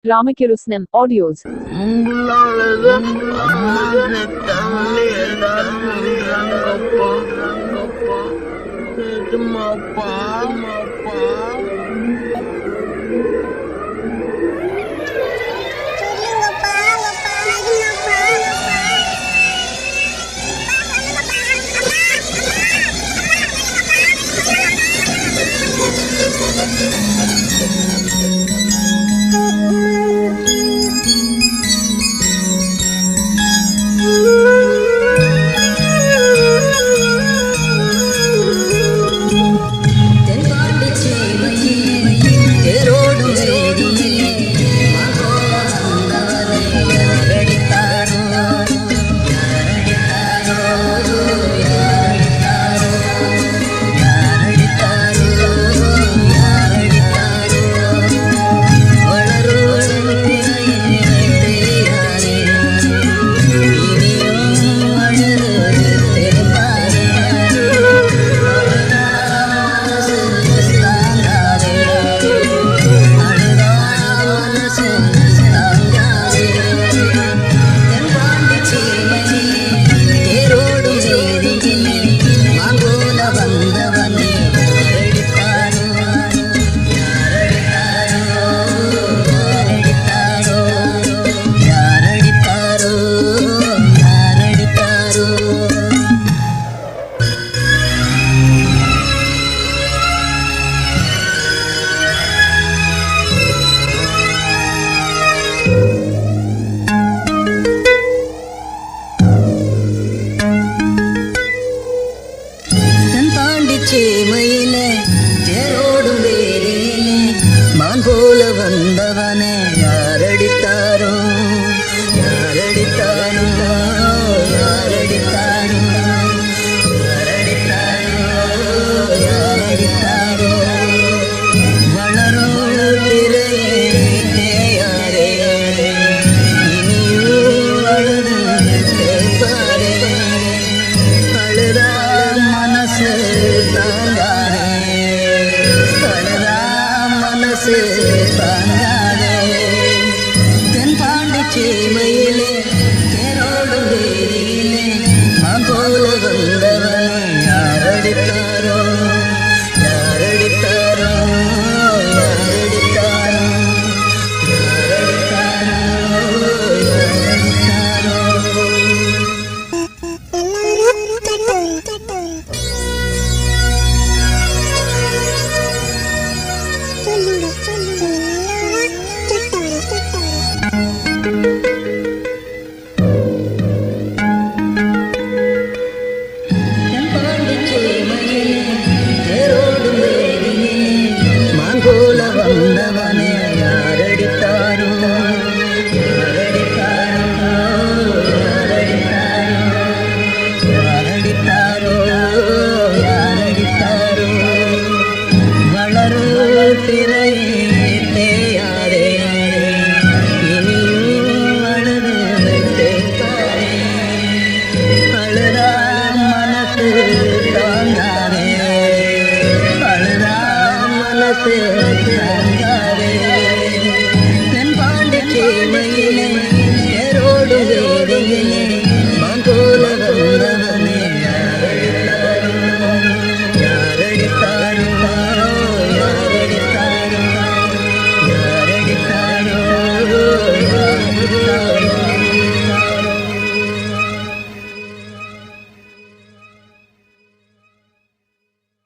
Ramakrishnan audios. சேமையிலே தேரோடும் வேலையிலே மான் போல வந்தவனே யாரடித்தாரோ யாரடித்தாரோ யாரடித்தாரோ யாரடித்தாரோ யாரடித்தாரோ வளரோடு திரையே யாரே இனியும் அழுது கேட்பாரே அழுதா மனசு தாங்காதே அழுதா மனசு தாங்காதே தென் பாண்டி சீமையிலே தேரோடும் வேதியிலே மான் போல வந்தவனை யாரடித்தாரோ யாரடித்தாரோ யாரடித்தாரோ போல வந்தவனே யாரடித்தாரோ யாரடித்தாரோ யாரடித்தாரோ யாரடித்தாரோ வளரு திரையே தேயாரே இனியும் அழுது தேய்ப்பாரே அழுதா மனசு தாங்காரே அழுதா மனசு